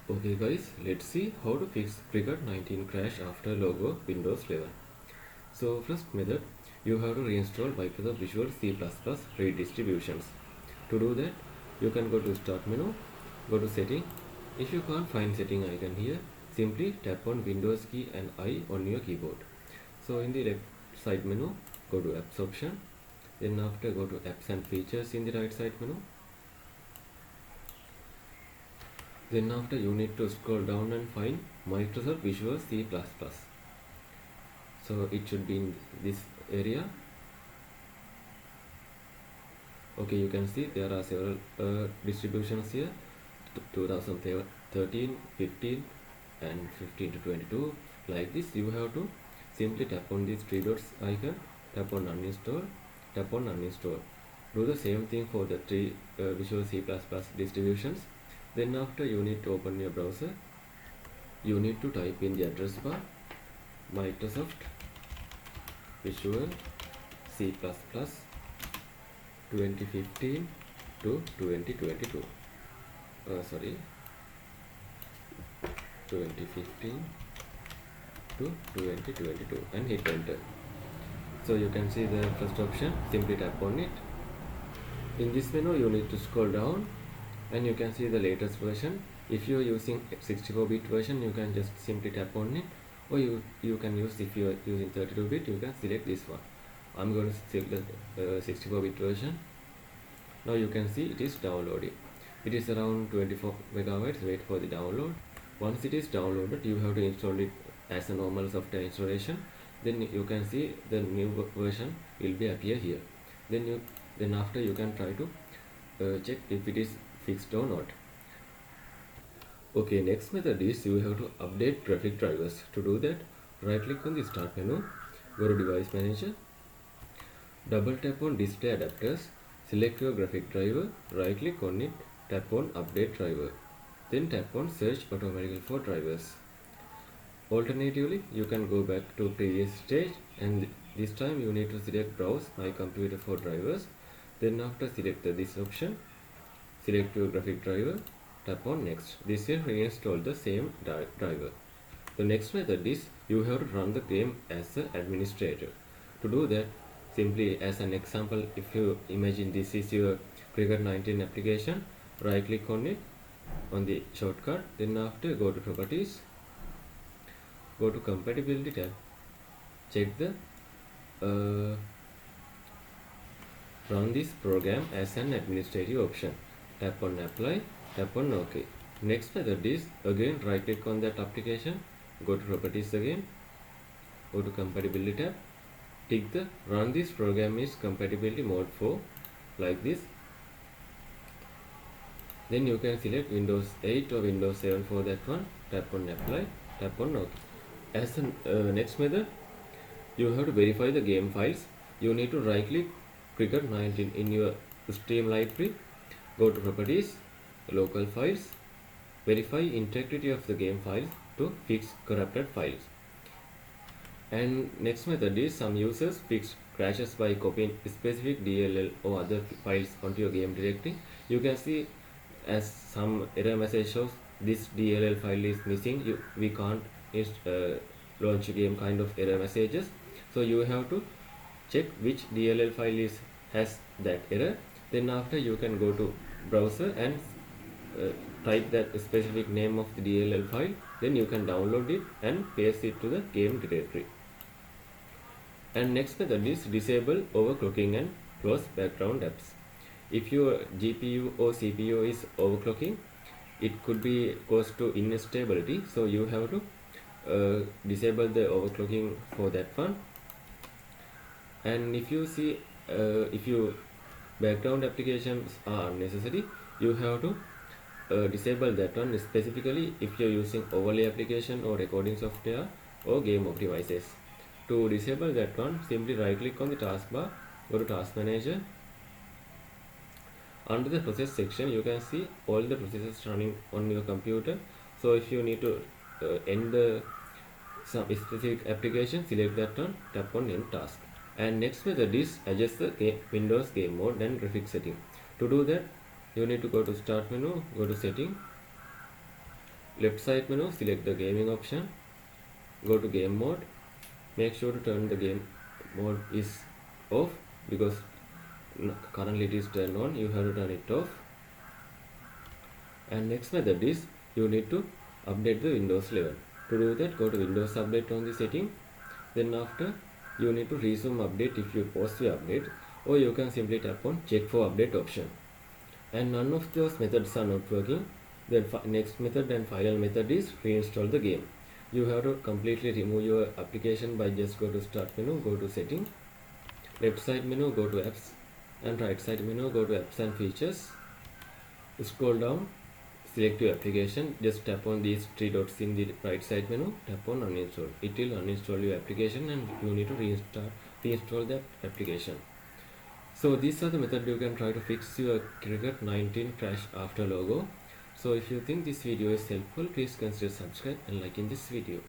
Okay guys, let's see how to fix Cricut 19 crash after logo Windows 11. So first method, you have to reinstall Microsoft Visual C++ redistributions. To do that, you can go to Start menu, go to Setting. If you can't find setting icon here, simply tap on Windows key and I on your keyboard. So in the left side menu, go to Apps option. Then after go to Apps and Features in the right side menu. Then after you need to scroll down and find Microsoft Visual C++. So it should be in this area. Okay, you can see there are several distributions here, 2013, 15 and 15 to 22. Like this, you have to simply tap on these three dots icon, tap on uninstall, tap on uninstall. Do the same thing for the three Visual C++ distributions. Then after you need to open your browser, you need to type in the address bar Microsoft Visual C++ 2015 to 2022. 2015 to 2022 and hit enter. So you can see the first option, simply tap on it. In this menu you need to scroll down and you can see the latest version. If you are using 64-bit version, you can just simply tap on it, or you can use, if you are using 32-bit, you can select this one. I'm going to select the 64-bit version. Now you can see it is downloading. It is around 24 megabytes. Wait for the download. Once it is downloaded, you have to install it as a normal software installation. Then you can see the new version will be appear here. Then after you can try to check if it is fixed or not. Okay, next method is you have to update graphic drivers. To do that, right click on the Start menu, go to Device Manager, double tap on Display Adapters, select your graphic driver, right click on it, tap on Update Driver, then tap on Search automatically for drivers. Alternatively, you can go back to previous stage and this time you need to select Browse My Computer for drivers. Then after select this option, select your graphic driver, tap on Next. This will reinstall the same driver. The next method is you have to run the game as an administrator. To do that, simply as an example, if you imagine this is your Cricut 19 application, right click on it on the shortcut, then after go to Properties, go to Compatibility tab, check the run this program as an administrative option. Tap on Apply, tap on OK. Next method is again right click on that application, go to Properties again, go to Compatibility tab, tick the Run this program is compatibility mode 4, like this. Then you can select Windows 8 or Windows 7 for that one, tap on Apply, tap on OK. As the next method, you have to verify the game files. You need to right click Cricut 19 in your Steam library, go to Properties, Local Files, verify integrity of the game files to fix corrupted files. And next method is some users fix crashes by copying specific DLL or other files onto your game directory. You can see as some error message shows this DLL file is missing, we can't launch a game kind of error messages. So you have to check which DLL file has that error. Then after you can go to browser and type that specific name of the DLL file. Then you can download it and paste it to the game directory. And next method is disable overclocking and close background apps. If your GPU or CPU is overclocking, it could be cause to instability. So you have to disable the overclocking for that one. And if you see if your background applications are unnecessary, you have to disable that one, specifically if you are using overlay application or recording software or game optimizers. To disable that one, simply right click on the taskbar, go to Task Manager. Under the process section, you can see all the processes running on your computer. So if you need to end some specific application, select that one, tap on End Task. And next method is adjust the Windows game mode and graphics setting. To do that, you need to go to Start menu, go to Setting, left side menu, select the gaming option, go to game mode. Make sure to turn the game mode is off because currently it is turned on. You have to turn it off. And next method is you need to update the Windows 11. To do that, go to Windows Update on the setting. Then after, you need to resume update if you pause the update, or you can simply tap on check for update option. And none of those methods are not working. Then next method and final method is reinstall the game. You have to completely remove your application by just go to start menu, go to setting, left side menu, go to apps, and right side menu, go to apps and features. Scroll down, select your application, just tap on these three dots in the right side menu, tap on uninstall. It will uninstall your application and you need to reinstall that application. So these are the methods you can try to fix your Cricket 19 crash after logo. So if you think this video is helpful, please consider subscribe and liking this video.